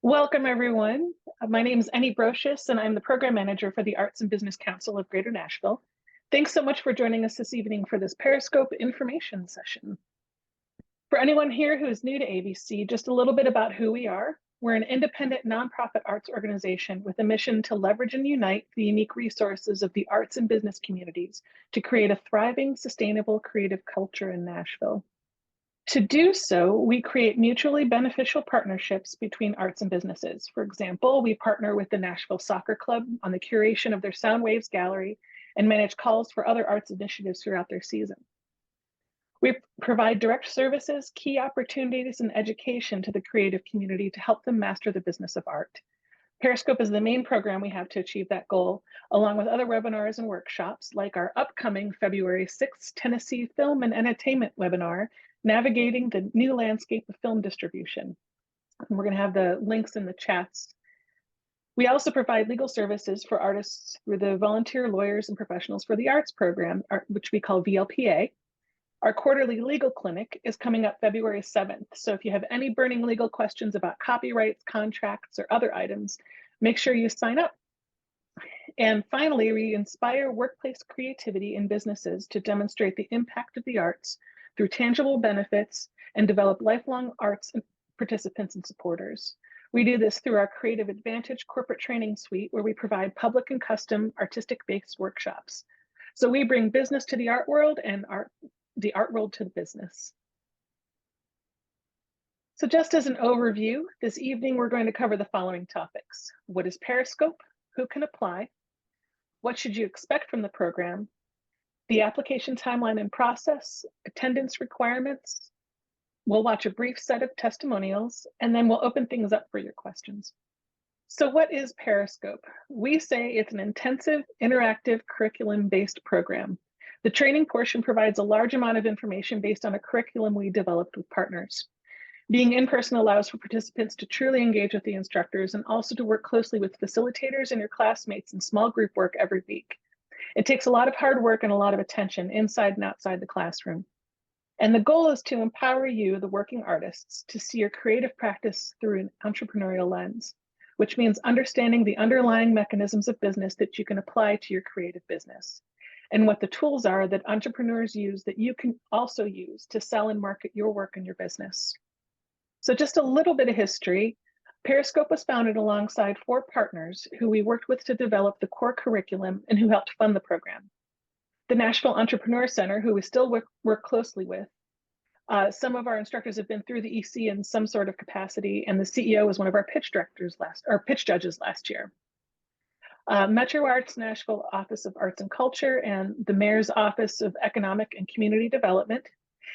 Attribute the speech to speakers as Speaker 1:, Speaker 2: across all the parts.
Speaker 1: Welcome, everyone. My name is Annie Brocious, and I'm the Program Manager for the Arts and Business Council of Greater Nashville. Thanks so much for joining us this evening for this Periscope information session. For anyone here who is new to ABC, just a little bit about who we are. We're an independent nonprofit arts organization with a mission to leverage and unite the unique resources of the arts and business communities to create a thriving, sustainable, creative culture in Nashville. To do so, we create mutually beneficial partnerships between arts and businesses. For example, we partner with the Nashville Soccer Club on the curation of their Sound Waves Gallery and manage calls for other arts initiatives throughout their season. We provide direct services, key opportunities, and education to the creative community to help them master the business of art. Periscope is the main program we have to achieve that goal, along with other webinars and workshops like our upcoming February 6th Tennessee Film and Entertainment webinar, Navigating the New Landscape of Film Distribution. And we're going to have the links in the chats. We also provide legal services for artists through the Volunteer Lawyers and Professionals for the Arts program, which we call VLPA. Our quarterly legal clinic is coming up February 7th. So if you have any burning legal questions about copyrights, contracts, or other items, make sure you sign up. And finally, we inspire workplace creativity in businesses to demonstrate the impact of the arts through tangible benefits and develop lifelong arts participants and supporters. We do this through our Creative Advantage corporate training suite, where we provide public and custom artistic-based workshops. So we bring business to the art world and the art world to the business. So just as an overview, this evening we're going to cover the following topics. What is Periscope? Who can apply? What should you expect from the program? The application timeline and process, attendance requirements. We'll watch a brief set of testimonials, and then we'll open things up for your questions. So what is Periscope? We say it's an intensive, interactive, curriculum-based program. The training portion provides a large amount of information based on a curriculum we developed with partners. Being in person allows for participants to truly engage with the instructors and also to work closely with facilitators and your classmates in small group work every week. It takes a lot of hard work and a lot of attention inside and outside the classroom. And the goal is to empower you, the working artists, to see your creative practice through an entrepreneurial lens, which means understanding the underlying mechanisms of business that you can apply to your creative business, and what the tools are that entrepreneurs use that you can also use to sell and market your work and your business. So just a little bit of history. Periscope was founded alongside 4 partners who we worked with to develop the core curriculum and who helped fund the program. The Nashville Entrepreneur Center, who we still work closely with. Some of our instructors have been through the EC in some sort of capacity, and the CEO was one of our pitch judges last year. Metro Arts Nashville Office of Arts and Culture and the Mayor's Office of Economic and Community Development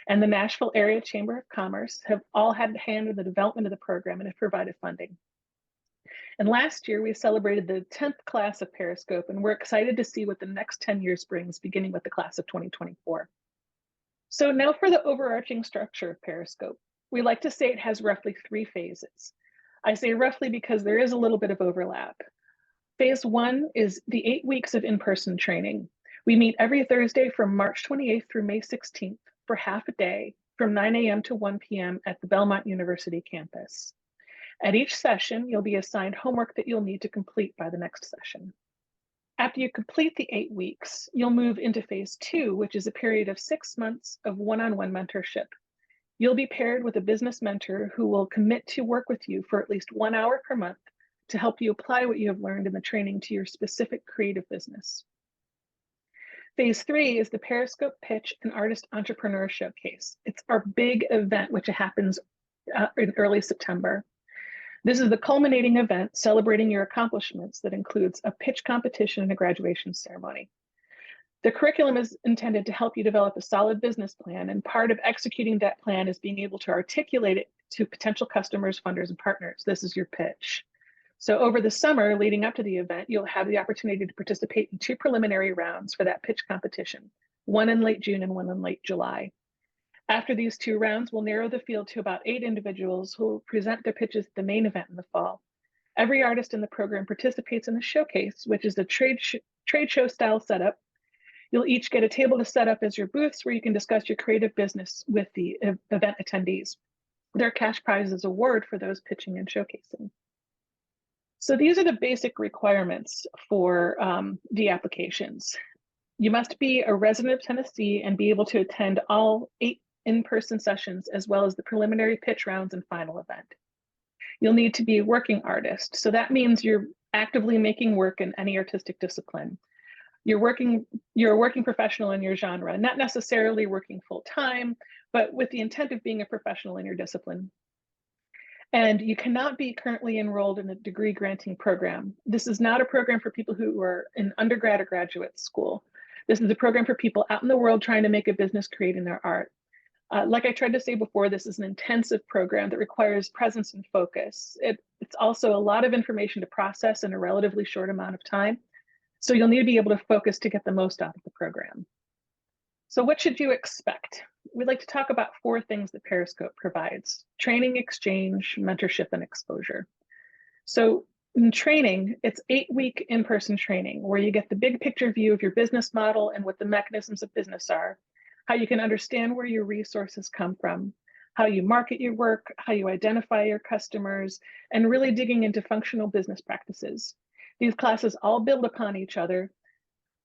Speaker 1: and the Nashville Area Chamber of Commerce have all had a hand in the development of the program and have provided funding. And last year, we celebrated the 10th class of Periscope, and we're excited to see what the next 10 years brings, beginning with the class of 2024. So now for the overarching structure of Periscope. We like to say it has roughly 3 phases. I say roughly because there is a little bit of overlap. Phase 1 is the 8 weeks of in-person training. We meet every Thursday from March 28th through May 16th for half a day from 9 a.m. to 1 p.m. at the Belmont University campus. At each session, you'll be assigned homework that you'll need to complete by the next session. After you complete the 8 weeks, you'll move into phase 2, which is a period of 6 months of one-on-one mentorship. You'll be paired with a business mentor who will commit to work with you for at least 1 hour per month to help you apply what you have learned in the training to your specific creative business. Phase 3 is the Periscope Pitch and Artist Entrepreneur Showcase. It's our big event, which happens in early September. This is the culminating event celebrating your accomplishments that includes a pitch competition and a graduation ceremony. The curriculum is intended to help you develop a solid business plan, and part of executing that plan is being able to articulate it to potential customers, funders, and partners. This is your pitch. So over the summer leading up to the event, you'll have the opportunity to participate in 2 preliminary rounds for that pitch competition, one in late June and one in late July. After these 2 rounds, we'll narrow the field to about 8 individuals who will present their pitches at the main event in the fall. Every artist in the program participates in the showcase, which is a trade show style setup. You'll each get a table to set up as your booths where you can discuss your creative business with the event attendees. There are cash prizes award for those pitching and showcasing. So these are the basic requirements for the applications. You must be a resident of Tennessee and be able to attend all 8 in-person sessions, as well as the preliminary pitch rounds and final event. You'll need to be a working artist. So that means you're actively making work in any artistic discipline. You're a working professional in your genre, not necessarily working full time, but with the intent of being a professional in your discipline. And you cannot be currently enrolled in a degree granting program. This is not a program for people who are in undergrad or graduate school. This is a program for people out in the world trying to make a business creating their art. Like I tried to say before, this is an intensive program that requires presence and focus. It's also a lot of information to process in a relatively short amount of time. So you'll need to be able to focus to get the most out of the program. So what should you expect? We'd like to talk about 4 things that Periscope provides: training, exchange, mentorship, and exposure. So in training, it's 8-week in-person training where you get the big picture view of your business model and what the mechanisms of business are, how you can understand where your resources come from, how you market your work, how you identify your customers, and really digging into functional business practices. These classes all build upon each other.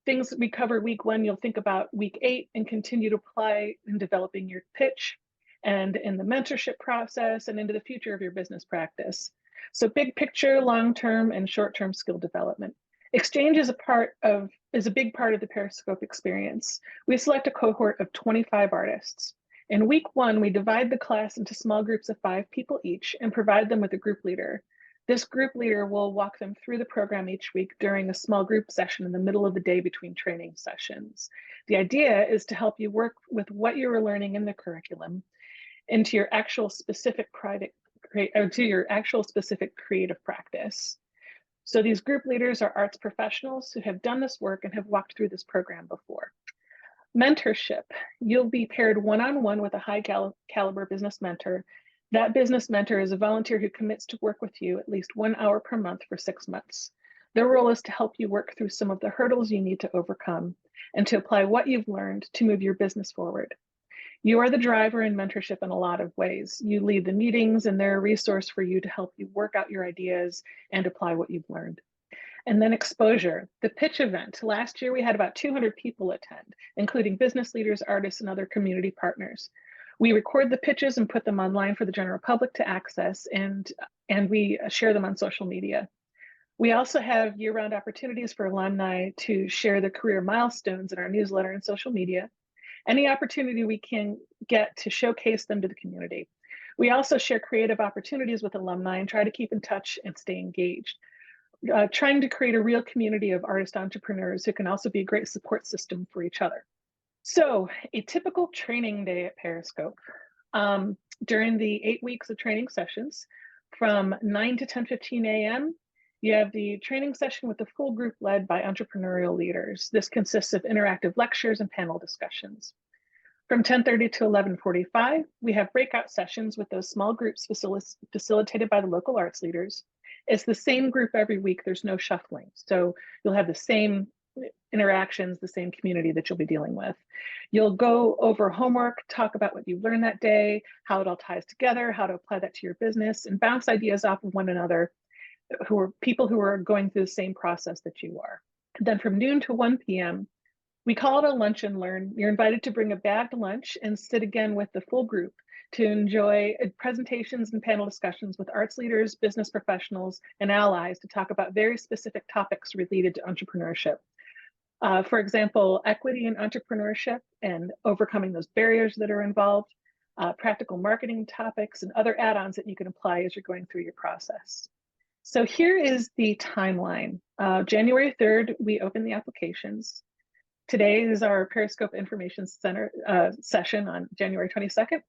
Speaker 1: Things that we cover week 1, you'll think about week 8 and continue to apply in developing your pitch and in the mentorship process and into the future of your business practice. So big picture, long-term, and short-term skill development. Exchange is a big part of the Periscope experience. We select a cohort of 25 artists. In week 1, we divide the class into small groups of 5 people each and provide them with a group leader. This group leader will walk them through the program each week during a small group session in the middle of the day between training sessions. The idea is to help you work with what you were learning in the curriculum into your actual specific creative practice. So these group leaders are arts professionals who have done this work and have walked through this program before. Mentorship: you'll be paired one-on-one with a high caliber business mentor. That business mentor is a volunteer who commits to work with you at least 1 hour per month for 6 months. Their role is to help you work through some of the hurdles you need to overcome and to apply what you've learned to move your business forward. You are the driver in mentorship in a lot of ways. You lead the meetings and they're a resource for you to help you work out your ideas and apply what you've learned. And then exposure, the pitch event. Last year, we had about 200 people attend, including business leaders, artists, and other community partners. We record the pitches and put them online for the general public to access, and we share them on social media. We also have year-round opportunities for alumni to share their career milestones in our newsletter and social media. Any opportunity we can get to showcase them to the community. We also share creative opportunities with alumni and try to keep in touch and stay engaged. Trying to create a real community of artist entrepreneurs who can also be a great support system for each other. So a typical training day at Periscope. During the 8 weeks of training sessions, from 9 to 10:15 a.m., you have the training session with the full group led by entrepreneurial leaders. This consists of interactive lectures and panel discussions. From 10:30 to 11:45, we have breakout sessions with those small groups facilitated by the local arts leaders. It's the same group every week. There's no shuffling. So you'll have the same interactions, the same community that you'll be dealing with. You'll go over homework, talk about what you learned that day, how it all ties together, how to apply that to your business, and bounce ideas off of one another who are people who are going through the same process that you are. Then from noon to 1 p.m., we call it a lunch and learn. You're invited to bring a bagged lunch and sit again with the full group to enjoy presentations and panel discussions with arts leaders, business professionals, and allies to talk about very specific topics related to entrepreneurship. For example, equity in entrepreneurship and overcoming those barriers that are involved, practical marketing topics, and other add-ons that you can apply as you're going through your process. So here is the timeline. January 3rd, we open the applications. Today is our Periscope Information Center session on January 22nd.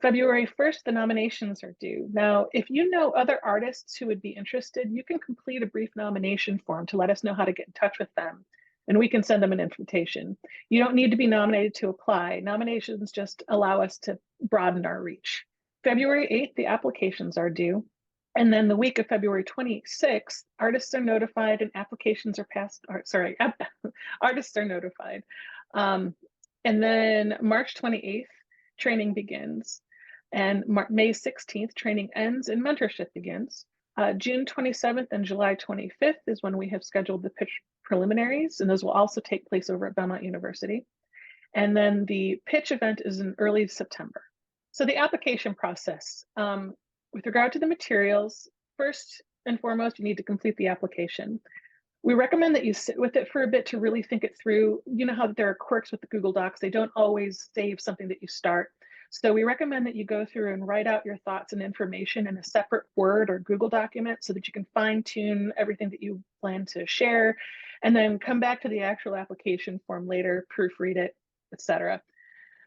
Speaker 1: February 1st, the nominations are due. Now, if you know other artists who would be interested, you can complete a brief nomination form to let us know how to get in touch with them, and we can send them an invitation. You don't need to be nominated to apply. Nominations just allow us to broaden our reach. February 8th, the applications are due. And then the week of February 26th, artists are notified and applications are passed, artists are notified. And then March 28th, training begins. And May 16th, training ends and mentorship begins. June 27th and July 25th is when we have scheduled the pitch preliminaries, and those will also take place over at Belmont University. And then the pitch event is in early September. So the application process, with regard to the materials, first and foremost, you need to complete the application. We recommend that you sit with it for a bit to really think it through. You know how there are quirks with the Google Docs. They don't always save something that you start. So we recommend that you go through and write out your thoughts and information in a separate Word or Google document so that you can fine tune everything that you plan to share, and then come back to the actual application form later, proofread it, etc.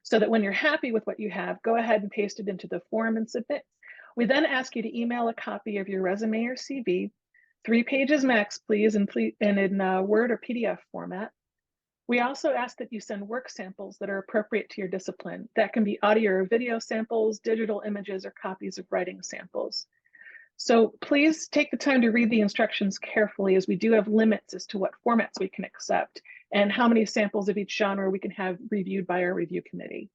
Speaker 1: So that when you're happy with what you have, go ahead and paste it into the form and submit. We then ask you to email a copy of your resume or CV, 3 pages max, please, and in Word or PDF format. We also ask that you send work samples that are appropriate to your discipline. That can be audio or video samples, digital images, or copies of writing samples. So please take the time to read the instructions carefully, as we do have limits as to what formats we can accept and how many samples of each genre we can have reviewed by our review committee.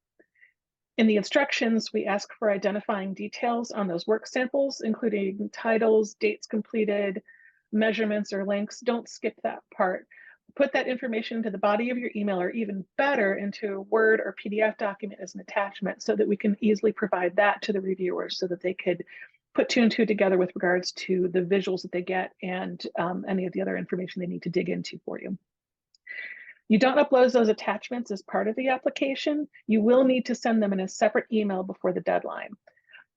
Speaker 1: In the instructions, we ask for identifying details on those work samples, including titles, dates completed, measurements, or links. Don't skip that part. Put that information into the body of your email, or even better, into a Word or PDF document as an attachment, so that we can easily provide that to the reviewers so that they could put 2 and 2 together with regards to the visuals that they get and any of the other information they need to dig into for you. You don't upload those attachments as part of the application. You will need to send them in a separate email before the deadline.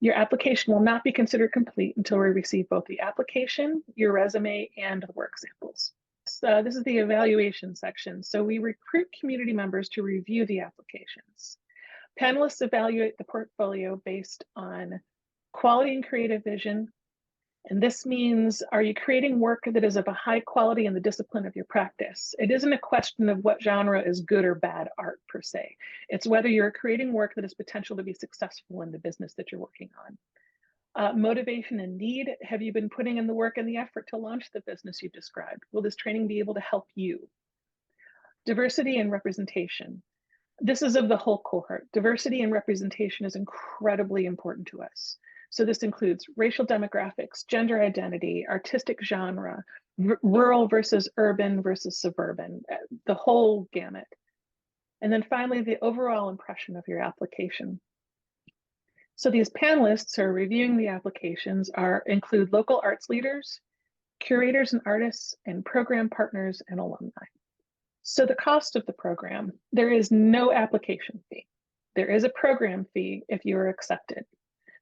Speaker 1: Your application will not be considered complete until we receive both the application, your resume, and the work samples. So this is the evaluation section. So we recruit community members to review the applications. Panelists evaluate the portfolio based on quality and creative vision. And this means, are you creating work that is of a high quality in the discipline of your practice? It isn't a question of what genre is good or bad art per se. It's whether you're creating work that has potential to be successful in the business that you're working on. Motivation and need. Have you been putting in the work and the effort to launch the business you've described? Will this training be able to help you? Diversity and representation. This is of the whole cohort. Diversity and representation is incredibly important to us. So this includes racial demographics, gender identity, artistic genre, rural versus urban versus suburban, the whole gamut. And then finally, the overall impression of your application. So these panelists who are reviewing the applications include local arts leaders, curators and artists, and program partners and alumni. So the cost of the program, there is no application fee. There is a program fee if you are accepted.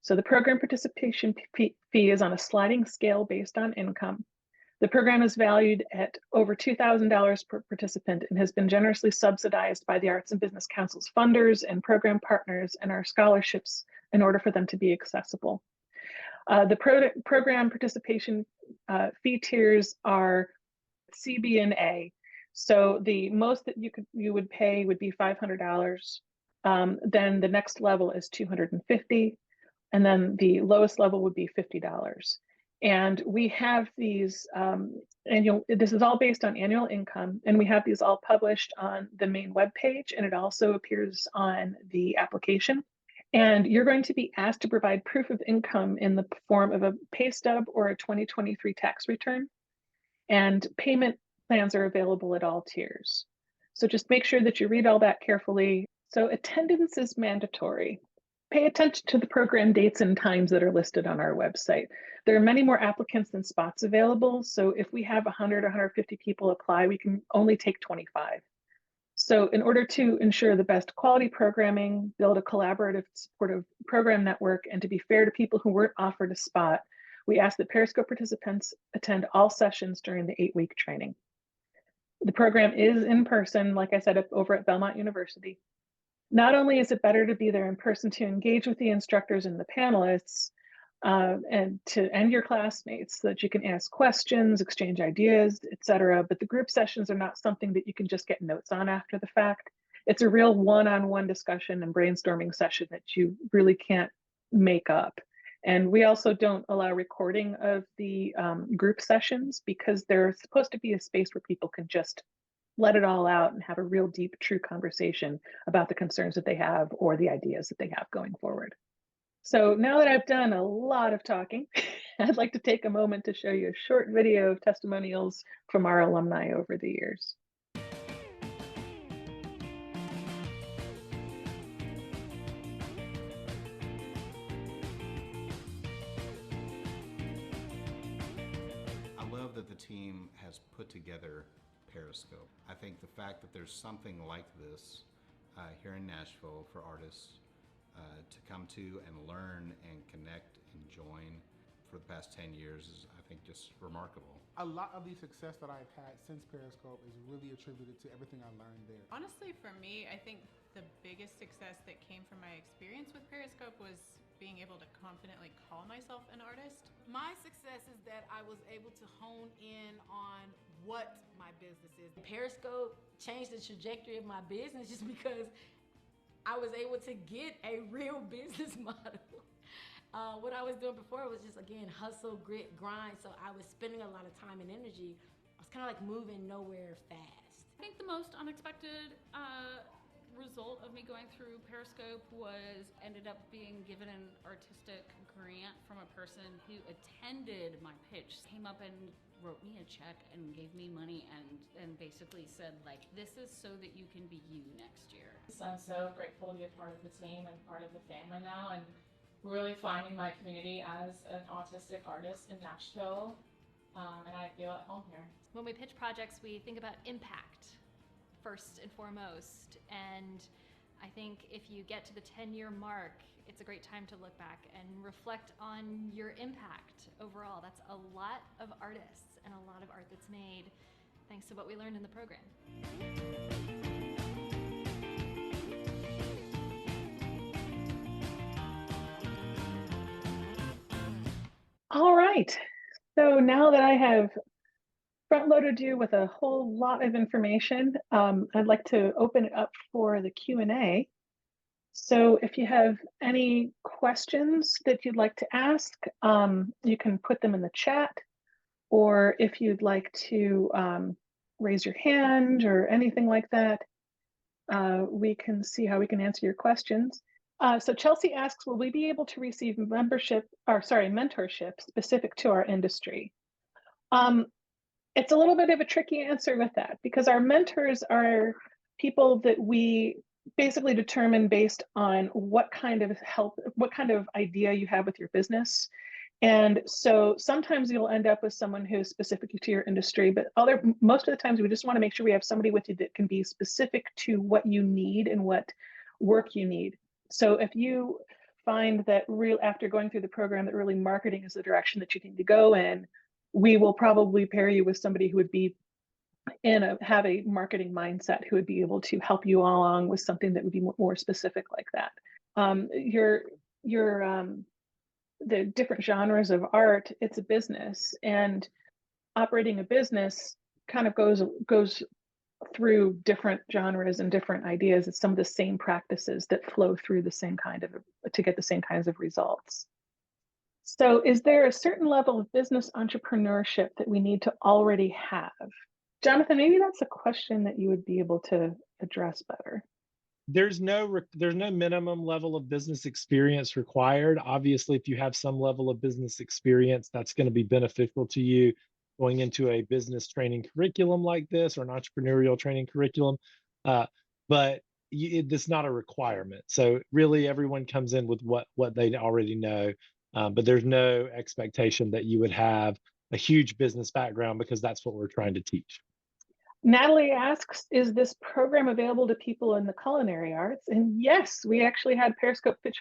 Speaker 1: So the program participation fee is on a sliding scale based on income. The program is valued at over $2,000 per participant and has been generously subsidized by the Arts and Business Council's funders and program partners and our scholarships in order for them to be accessible. The program participation fee tiers are C, B, and A. So the most that you would pay would be $500. Then the next level is $250, and then the lowest level would be $50. And we have these this is all based on annual income, and we have these all published on the main webpage, and it also appears on the application. And you're going to be asked to provide proof of income in the form of a pay stub or a 2023 tax return. And payment plans are available at all tiers. So just make sure that you read all that carefully. So attendance is mandatory. Pay attention to the program dates and times that are listed on our website. There are many more applicants than spots available. So if we have 100 or 150 people apply, we can only take 25. So in order to ensure the best quality programming, build a collaborative, supportive program network, and to be fair to people who weren't offered a spot, we ask that Periscope participants attend all sessions during the 8-week training. The program is in person, like I said, over at Belmont University. Not only is it better to be there in person to engage with the instructors and the panelists, and your classmates so that you can ask questions, exchange ideas, etc. But the group sessions are not something that you can just get notes on after the fact. It's a real one-on-one discussion and brainstorming session that you really can't make up. And we also don't allow recording of the group sessions because they're supposed to be a space where people can just let it all out and have a real deep, true conversation about the concerns that they have or the ideas that they have going forward. So now that I've done a lot of talking, I'd like to take a moment to show you a short video of testimonials from our alumni over the years.
Speaker 2: I love that the team has put together Periscope. I think the fact that there's something like this here in Nashville for artists to come to and learn and connect and join for the past 10 years is, I think, just remarkable.
Speaker 3: A lot of the success that I've had since Periscope is really attributed to everything I learned there.
Speaker 4: Honestly, for me, I think the biggest success that came from my experience with Periscope was being able to confidently call myself an artist.
Speaker 5: My success is that I was able to hone in on what my business is. Periscope changed the trajectory of my business just because I was able to get a real business model. What I was doing before was just, again, hustle, grit, grind. So I was spending a lot of time and energy. I was kind of like moving nowhere fast.
Speaker 6: I think the most unexpected result of me going through Periscope was ended up being given an artistic grant from a person who attended my pitch, came up and wrote me a check and gave me money and basically said, like, this is so that you can be you next year.
Speaker 7: So I'm so grateful to be a part of the team and part of the family now, and really finding my community as an autistic artist in Nashville, and I feel at home here.
Speaker 8: When we pitch projects, we think about impact first and foremost, and I think if you get to the 10-year mark, it's a great time to look back and reflect on your impact overall. That's a lot of artists and a lot of art that's made thanks to what we learned in the program.
Speaker 1: All right, so now that I have front-loaded you with a whole lot of information, I'd like to open it up for the Q&A. So if you have any questions that you'd like to ask, you can put them in the chat, or if you'd like to raise your hand or anything like that, we can see how we can answer your questions. So Chelsea asks, will we be able to receive mentorship specific to our industry? It's a little bit of a tricky answer with that, because our mentors are people that we basically determine based on what kind of help, what kind of idea you have with your business. And so sometimes you'll end up with someone who's specific to your industry, but most of the times we just want to make sure we have somebody with you that can be specific to what you need and what work you need. So if you find that after going through the program that really marketing is the direction that you need to go in, we will probably pair you with somebody who would be have a marketing mindset, who would be able to help you along with something that would be more specific like that. The different genres of art, it's a business, and operating a business kind of goes through different genres and different ideas. It's some of the same practices that flow through the same to get the same kinds of results. So is there a certain level of business entrepreneurship that we need to already have? Jonathan, maybe that's a question that you would be able to address better.
Speaker 9: There's no minimum level of business experience required. Obviously, if you have some level of business experience, that's going to be beneficial to you going into a business training curriculum like this, or an entrepreneurial training curriculum. But it's not a requirement. So really, everyone comes in with what they already know. But there's no expectation that you would have a huge business background, because that's what we're trying to teach.
Speaker 1: Natalie asks, is this program available to people in the culinary arts? And yes, we actually had Periscope pitch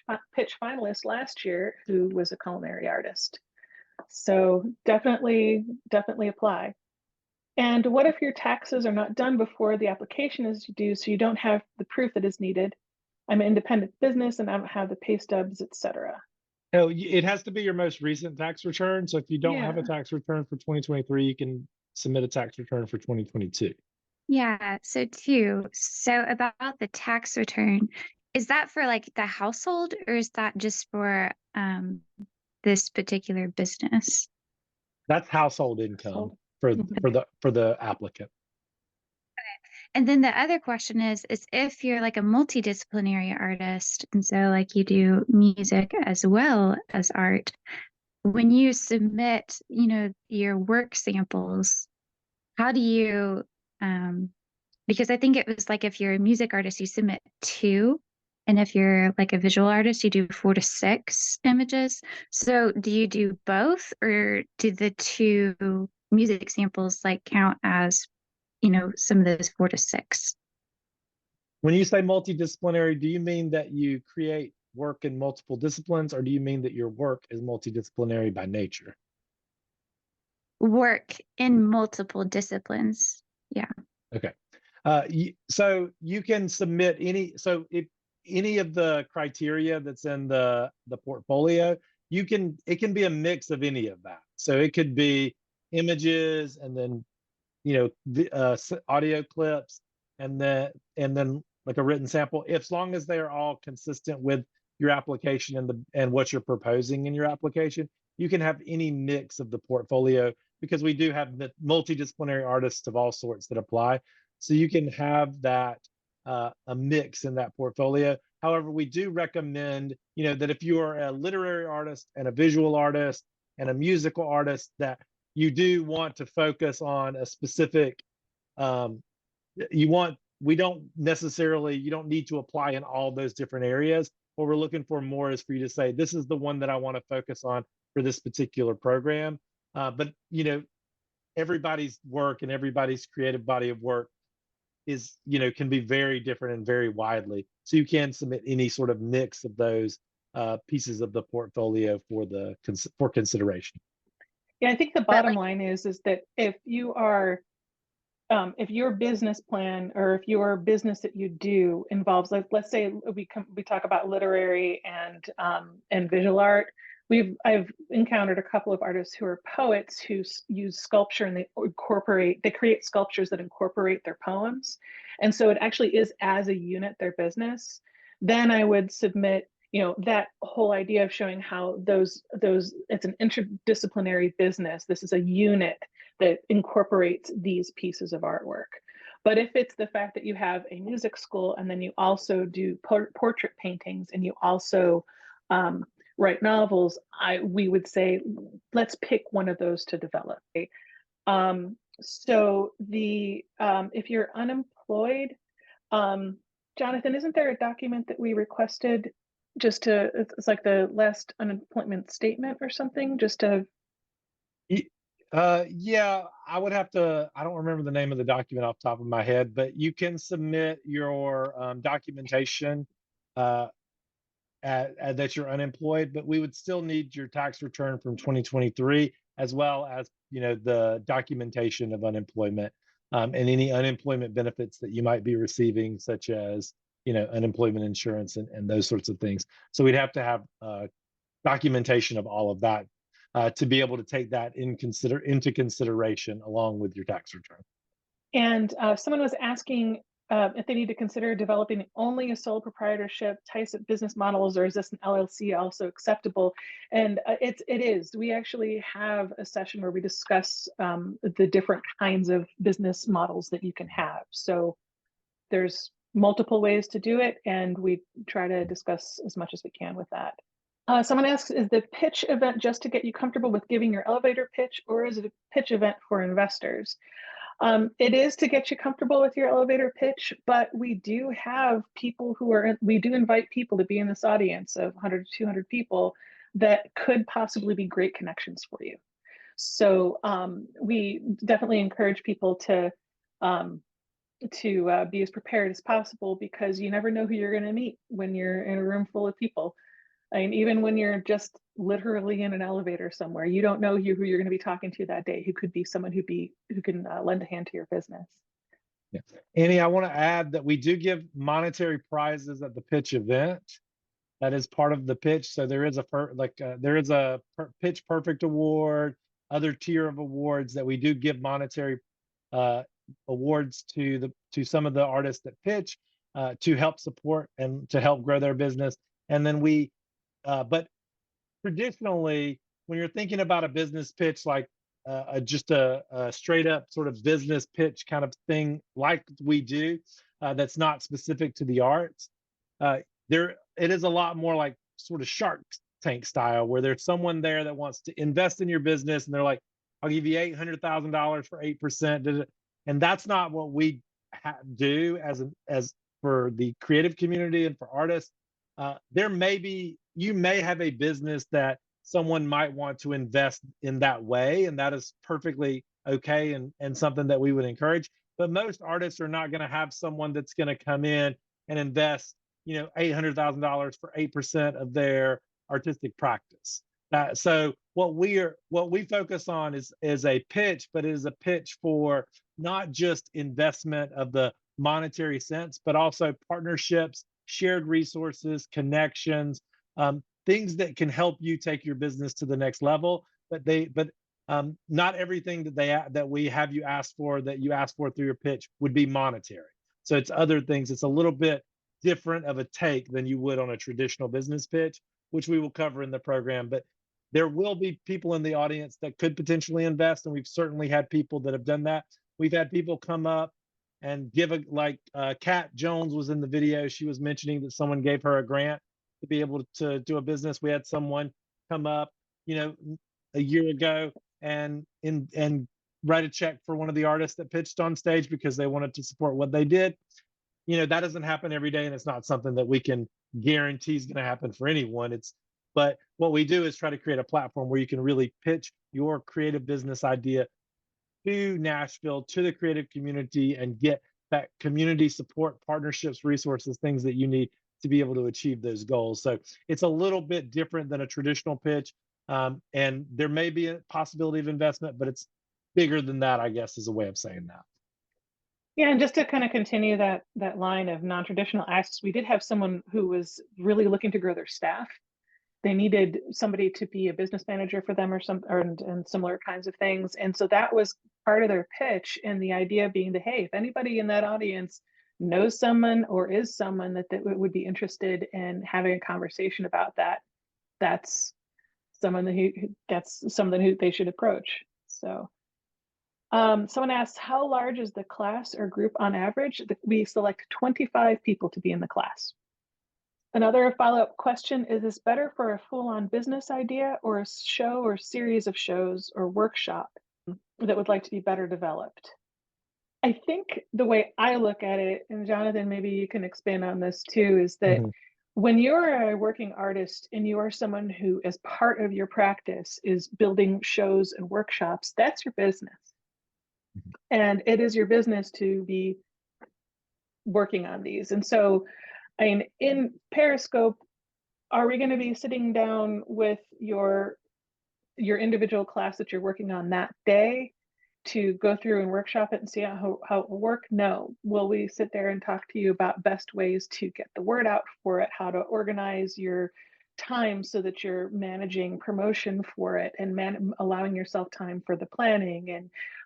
Speaker 1: finalist last year who was a culinary artist. So definitely apply. And what if your taxes are not done before the application is due, so you don't have the proof that is needed? I'm an independent business and I don't have the pay stubs, etc.
Speaker 9: No, it has to be your most recent tax return. So if you don't have a tax return for 2023, you can submit a tax return for 2022.
Speaker 10: Yeah, so about the tax return, is that for like the household, or is that just for this particular business?
Speaker 9: That's household income for the applicant.
Speaker 10: And then the other question is if you're like a multidisciplinary artist, and so like you do music as well as art, when you submit, your work samples, how do you, because I think it was like if you're a music artist, you submit 2, and if you're like a visual artist, you do 4 to 6 images. So do you do both, or do the 2 music samples like count as, some of those 4 to 6?
Speaker 9: When you say multidisciplinary, do you mean that you create work in multiple disciplines, or do you mean that your work is multidisciplinary by nature?
Speaker 10: Work in multiple disciplines. Yeah.
Speaker 9: Okay. So you can submit if any of the criteria that's in the portfolio, it can be a mix of any of that. So it could be images, and then, audio clips, and then like a written sample, as long as they are all consistent with your application and what you're proposing in your application. You can have any mix of the portfolio, because we do have the multidisciplinary artists of all sorts that apply. So you can have that, a mix in that portfolio. However, we do recommend, that if you are a literary artist and a visual artist and a musical artist, that you do want to focus on a specific, we don't necessarily, you don't need to apply in all those different areas. What we're looking for more is for you to say, this is the one that I want to focus on for this particular program. But everybody's work and everybody's creative body of work is, can be very different and very widely. So you can submit any sort of mix of those pieces of the portfolio for consideration.
Speaker 1: Yeah, I think the
Speaker 10: But
Speaker 1: bottom
Speaker 10: like,
Speaker 1: line is that if you are, if your business plan or if your business that you do involves, like, let's say we talk about literary and visual art. I've encountered a couple of artists who are poets who use sculpture, and they create sculptures that incorporate their poems, and so it actually is as a unit their business. Then I would submit, that whole idea of showing how those it's an interdisciplinary business. This is a unit that incorporates these pieces of artwork. But if it's the fact that you have a music school and then you also do portrait paintings and you also write novels, we would say, let's pick one of those to develop. So if you're unemployed, Jonathan, isn't there a document that we requested it's like the last unemployment statement or something, just to
Speaker 9: Yeah, I would have to, I don't remember the name of the document off the top of my head, but you can submit your documentation that you're unemployed, but we would still need your tax return from 2023, as well as, the documentation of unemployment, and any unemployment benefits that you might be receiving, such as, unemployment insurance and those sorts of things. So we'd have to have documentation of all of that to be able to take that into consideration along with your tax return.
Speaker 1: And someone was asking if they need to consider developing only a sole proprietorship types of business models, or is this an LLC also acceptable? And it is. We actually have a session where we discuss the different kinds of business models that you can have. So there's multiple ways to do it, and we try to discuss as much as we can with that. Someone asks, is the pitch event just to get you comfortable with giving your elevator pitch, or is it a pitch event for investors? It is to get you comfortable with your elevator pitch, but we do have people we do invite people to be in this audience of 100 to 200 people that could possibly be great connections for you. So we definitely encourage people to be as prepared as possible, because you never know who you're going to meet when you're in a room full of people. I mean, even when you're just literally in an elevator somewhere, you don't know who you're going to be talking to that day, who could be someone who can lend a hand to your business.
Speaker 9: Yeah. Annie, I want to add that we do give monetary prizes at the pitch event. That is part of the pitch. So there is a Pitch Perfect Award, other tier of awards that we do give monetary awards to some of the artists that pitch to help support and to help grow their business. And then but traditionally, when you're thinking about a business pitch, like just a straight up sort of business pitch kind of thing, like we do, that's not specific to the arts, it is a lot more like sort of Shark Tank style, where there's someone there that wants to invest in your business and they're like, I'll give you $800,000 for 8%. And that's not what we do as for the creative community and for artists. You may have a business that someone might want to invest in that way, and that is perfectly okay and something that we would encourage. But most artists are not going to have someone that's going to come in and invest, $800,000 for 8% of their artistic practice. So what we focus on is a pitch, but it is a pitch for not just investment of the monetary sense, but also partnerships, shared resources, connections, things that can help you take your business to the next level. But not everything that we have you ask for, that you ask for through your pitch, would be monetary. So it's other things. It's a little bit different of a take than you would on a traditional business pitch, which we will cover in the program. But there will be people in the audience that could potentially invest, and we've certainly had people that have done that. We've had people come up and give Kat Jones was in the video. She was mentioning that someone gave her a grant to be able to do a business. We had someone come up, a year ago and write a check for one of the artists that pitched on stage because they wanted to support what they did. That doesn't happen every day, and it's not something that we can guarantee is going to happen for anyone. But what we do is try to create a platform where you can really pitch your creative business idea to Nashville, to the creative community, and get that community support, partnerships, resources, things that you need to be able to achieve those goals. So it's a little bit different than a traditional pitch. And there may be a possibility of investment, but it's bigger than that, I guess, is a way of saying that.
Speaker 1: Yeah, and just to kind of continue that line of non-traditional asks, we did have someone who was really looking to grow their staff. They needed somebody to be a business manager for them and similar kinds of things. And so that was part of their pitch. And the idea being that, hey, if anybody in that audience knows someone or is someone that would be interested in having a conversation about that, that's someone who they should approach. So someone asks, how large is the class or group on average? We select 25 people to be in the class. Another follow-up question, is this better for a full-on business idea or a show or series of shows or workshop that would like to be better developed? I think the way I look at it, and Jonathan, maybe you can expand on this too, is that when you're a working artist and you are someone who, as part of your practice, is building shows and workshops, that's your business. And it is your business to be working on these. And so, in Periscope, are we going to be sitting down with your individual class that you're working on that day to go through and workshop it and see how it will work? No. Will we sit there and talk to you about best ways to get the word out for it, how to organize your time so that you're managing promotion for it and allowing yourself time for the planning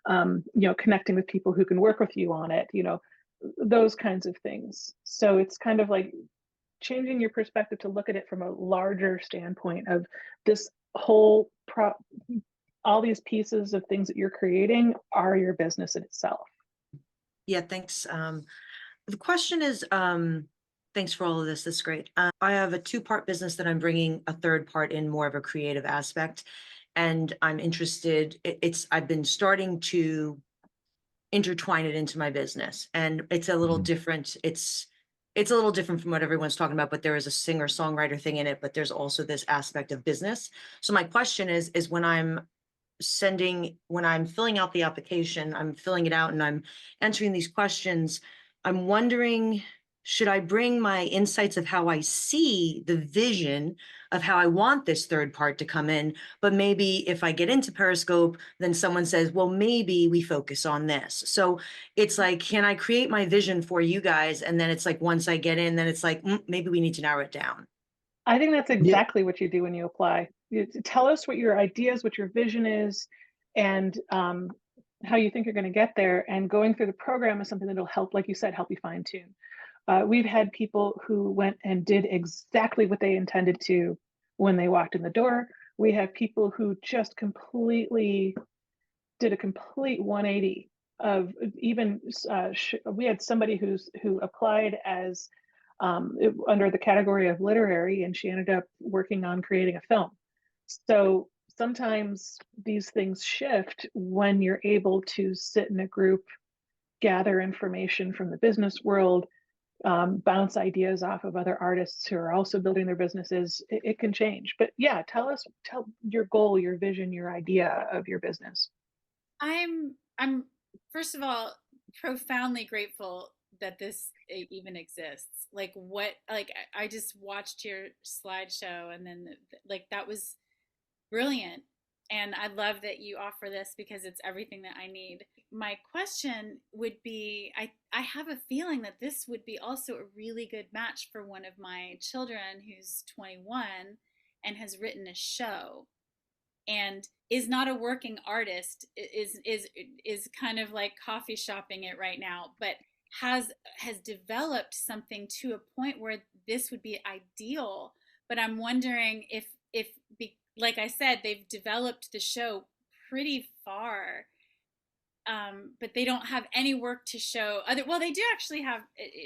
Speaker 1: and connecting with people who can work with you on it, those kinds of things. So it's kind of like changing your perspective to look at it from a larger standpoint of this whole all these pieces of things that you're creating are your business in itself.
Speaker 11: Yeah, thanks. The question is, thanks for all of this. That's great. I have a two-part business that I'm bringing a third part in, more of a creative aspect. And I'm interested, I've been starting to intertwine it into my business, and it's a little different. It's a little different from what everyone's talking about, but there is a singer-songwriter thing in it, but there's also this aspect of business. So my question is when I'm filling out the application, I'm filling it out and I'm answering these questions, I'm wondering, should I bring my insights of how I see the vision of how I want this third part to come in? But maybe if I get into Periscope, then someone says, well, maybe we focus on this. So it's like, can I create my vision for you guys? And then it's like, once I get in, then it's like, maybe we need to narrow it down.
Speaker 1: I think that's exactly what you do when you apply. You tell us what your ideas, what your vision is, and how you think you're going to get there. And going through the program is something that'll help, like you said, help you fine tune. We've had people who went and did exactly what they intended to when they walked in the door. We have people who just completely did a complete 180 of even, we had somebody who applied as under the category of literary, and she ended up working on creating a film. So sometimes these things shift when you're able to sit in a group, gather information from the business world, bounce ideas off of other artists who are also building their businesses. It can change. But yeah, tell your goal, your vision, your idea of your business.
Speaker 4: I'm first of all profoundly grateful that this even exists. Like I just watched your slideshow, and then like that was brilliant. And I love that you offer this because it's everything that I need. My question would be, I have a feeling that this would be also a really good match for one of my children who's 21 and has written a show and is not a working artist, is kind of like coffee shopping it right now, but has developed something to a point where this would be ideal. But I'm wondering if like I said, they've developed the show pretty far, but they don't have any work to show. Well, they do actually have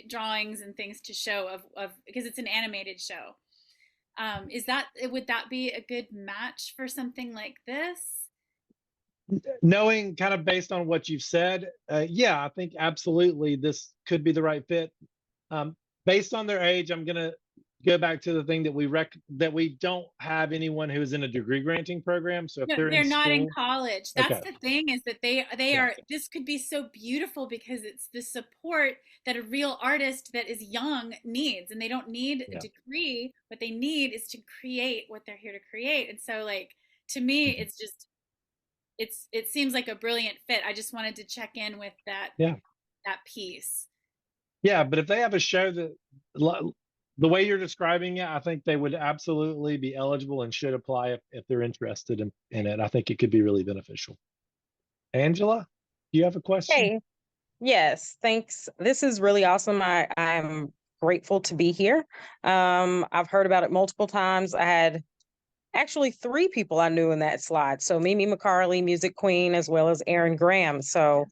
Speaker 4: drawings and things to show of because it's an animated show. Would that be a good match for something like this?
Speaker 9: Knowing kind of based on what you've said, yeah, I think absolutely this could be the right fit. Based on their age, I'm going to go back to the thing that we don't have anyone who is in a degree granting program. So if
Speaker 4: No,
Speaker 9: they're
Speaker 4: they're not in
Speaker 9: school,
Speaker 4: college. That's
Speaker 9: okay.
Speaker 4: the thing, is that they
Speaker 9: Yeah.
Speaker 4: are, this could be so beautiful because it's the support that a real artist that is young needs, and they don't need a degree. What they need is to create what they're here to create. And so like, to me, it's just, it seems like a brilliant fit. I just wanted to check in with that piece.
Speaker 9: Yeah, but if they have a show that the way you're describing it, I think they would absolutely be eligible and should apply if they're interested in it. I think it could be really beneficial. Angela, do you have a question?
Speaker 12: Hey, yes, thanks. This is really awesome. I'm grateful to be here. I've heard about it multiple times. I had actually 3 people I knew in that slide. So Mimi McCarley, Music Queen, as well as Aaron Graham. So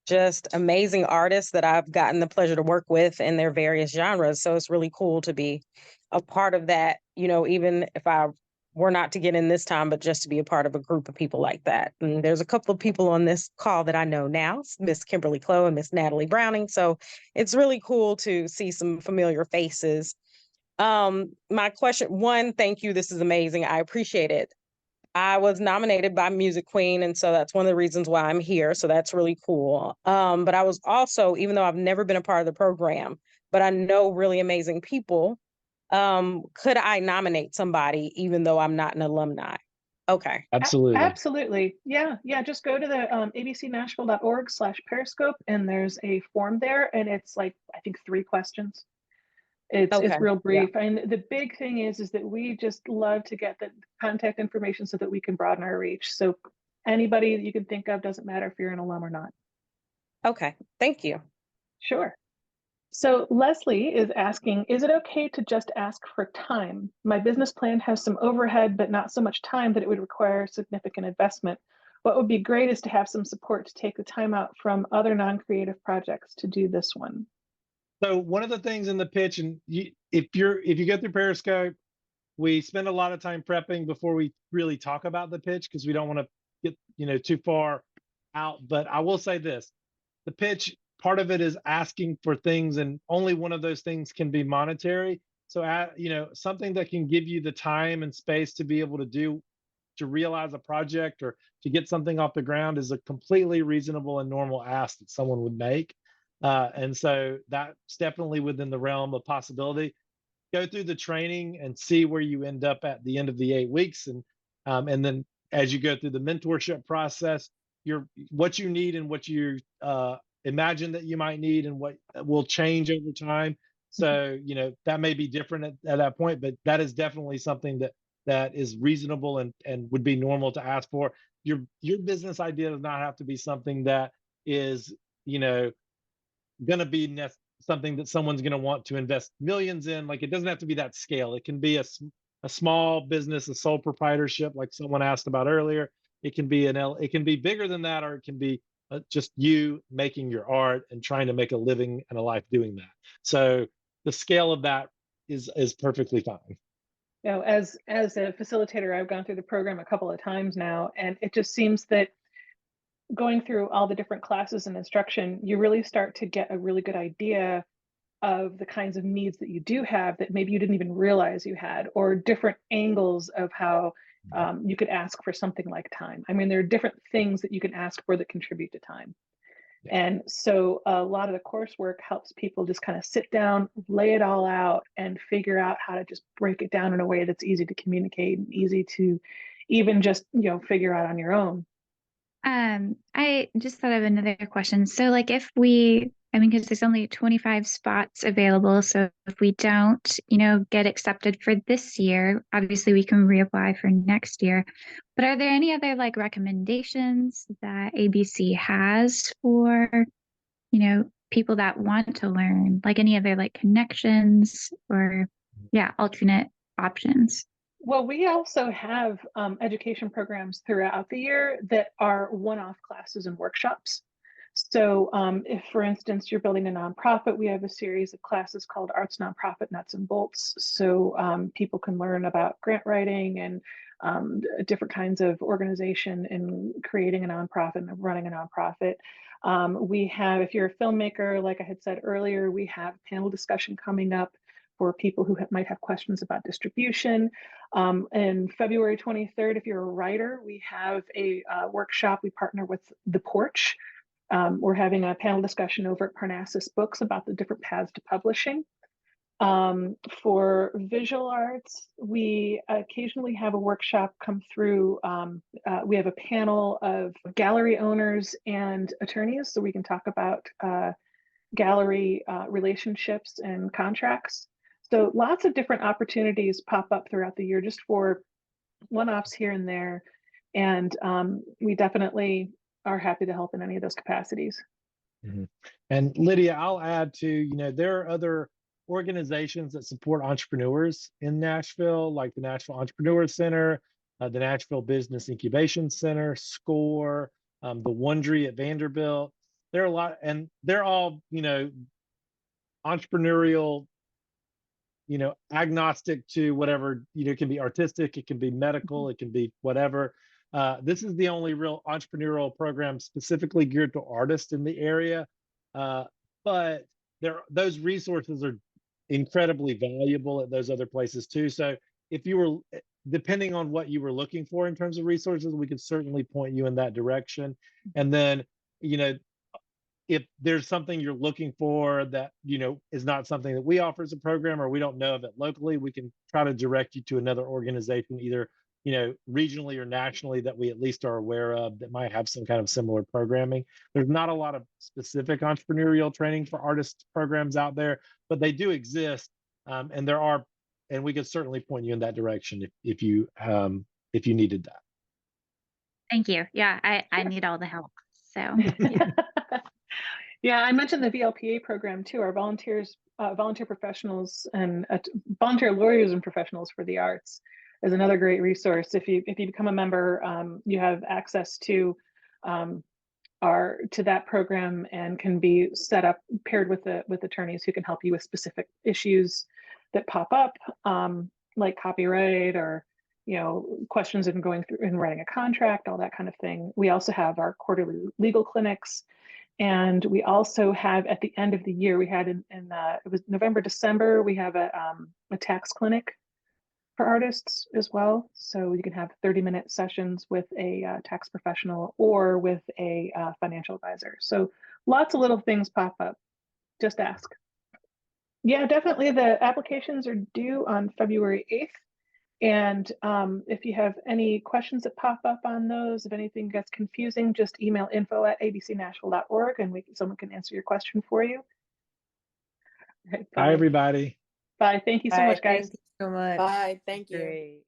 Speaker 12: just amazing artists that I've gotten the pleasure to work with in their various genres. So it's really cool to be a part of that, even if I were not to get in this time, but just to be a part of a group of people like that. And there's a couple of people on this call that I know now, Miss Kimberly Clow and Miss Natalie Browning. So it's really cool to see some familiar faces. My question, one, thank you. This is amazing. I appreciate it. I was nominated by Music Queen, and so that's one of the reasons why I'm here. So that's really cool. But I was also, even though I've never been a part of the program, but I know really amazing people, could I nominate somebody even though I'm not an alumni? Okay.
Speaker 9: Absolutely.
Speaker 1: Absolutely. Yeah. Just go to the abcnashville.org/Periscope, and there's a form there, and it's like, I think 3 questions. It's real brief. And the big thing is that we just love to get the contact information so that we can broaden our reach. So anybody that you can think of, doesn't matter if you're an alum or not.
Speaker 12: Okay. Thank you.
Speaker 1: Sure. So Leslie is asking, is it okay to just ask for time? My business plan has some overhead, but not so much time that it would require significant investment. What would be great is to have some support to take the time out from other non-creative projects to do this one.
Speaker 9: So one of the things in the pitch, and if you go through Periscope, we spend a lot of time prepping before we really talk about the pitch because we don't want to get too far out. But I will say this: the pitch, part of it is asking for things, and only one of those things can be monetary. So something that can give you the time and space to be able to realize a project or to get something off the ground is a completely reasonable and normal ask that someone would make. And so that's definitely within the realm of possibility. Go through the training and see where you end up at the end of the 8 weeks. And then as you go through the mentorship process, what you need and what you imagine that you might need and what will change over time. So, that may be different at that point, but that is definitely something that is reasonable and would be normal to ask for. Your business idea does not have to be something that is, going to be something that someone's going to want to invest millions in. Like, it doesn't have to be that scale. It can be a small business, a sole proprietorship, like someone asked about earlier. It can be it can be bigger than that, or it can be just you making your art and trying to make a living and a life doing that. So the scale of that is perfectly fine.
Speaker 1: You know, as a facilitator, I've gone through the program a couple of times now, and it just seems that going through all the different classes and instruction, you really start to get a really good idea of the kinds of needs that you do have that maybe you didn't even realize you had, or different angles of how you could ask for something like time. I mean, there are different things that you can ask for that contribute to time.
Speaker 9: Yeah.
Speaker 1: And so a lot of the coursework helps people just kind of sit down, lay it all out, and figure out how to just break it down in a way that's easy to communicate and easy to even just, figure out on your own.
Speaker 10: I just thought of another question. So like if we, I mean, because there's only 25 spots available. So if we don't, get accepted for this year, obviously we can reapply for next year. But are there any other like recommendations that ABC has for, people that want to learn, like any other like connections or alternate options?
Speaker 1: Well, we also have education programs throughout the year that are one-off classes and workshops. So if, for instance, you're building a nonprofit, we have a series of classes called Arts Nonprofit Nuts and Bolts. So people can learn about grant writing and different kinds of organization and creating a nonprofit and running a nonprofit. We have, if you're a filmmaker, like I had said earlier, we have panel discussion coming up for people who might have questions about distribution. And February 23rd, if you're a writer, we have a workshop. We partner with The Porch. We're having a panel discussion over at Parnassus Books about the different paths to publishing. For visual arts, we occasionally have a workshop come through. We have a panel of gallery owners and attorneys, so we can talk about gallery relationships and contracts. So lots of different opportunities pop up throughout the year just for one-offs here and there. And we definitely are happy to help in any of those capacities.
Speaker 9: Mm-hmm. And Lydia, I'll add to, there are other organizations that support entrepreneurs in Nashville, like the Nashville Entrepreneur Center, the Nashville Business Incubation Center, SCORE, the Wondery at Vanderbilt. There are a lot, and they're all, entrepreneurial, agnostic to whatever, it can be artistic, it can be medical, it can be whatever. This is the only real entrepreneurial program specifically geared to artists in the area. But those resources are incredibly valuable at those other places too. So if you were, depending on what you were looking for in terms of resources, we could certainly point you in that direction. And then, if there's something you're looking for that, is not something that we offer as a program, or we don't know of it locally, we can try to direct you to another organization, either, regionally or nationally, that we at least are aware of that might have some kind of similar programming. There's not a lot of specific entrepreneurial training for artists programs out there, but they do exist. And there are, and we could certainly point you in that direction if you needed that.
Speaker 10: Thank you. Yeah, I need all the help. So
Speaker 1: yeah. Yeah, I mentioned the VLPA program too. Our volunteers, volunteer professionals, and volunteer lawyers and professionals for the arts is another great resource. If you become a member, you have access to that program and can be set up paired with attorneys who can help you with specific issues that pop up, like copyright or questions in going through and writing a contract, all that kind of thing. We also have our quarterly legal clinics. And we also have, at the end of the year, we had it was November, December, we have a tax clinic for artists as well. So you can have 30-minute sessions with a tax professional or with a financial advisor. So lots of little things pop up. Just ask. Yeah, definitely. The applications are due on February 8th. And if you have any questions that pop up on those, if anything gets confusing, just email info@abcnashville.org and someone can answer your question for you. Right,
Speaker 9: bye, everybody.
Speaker 1: Bye. Thank you so much, guys.
Speaker 13: Thank you so much.
Speaker 14: Bye. Thank you.
Speaker 13: Great.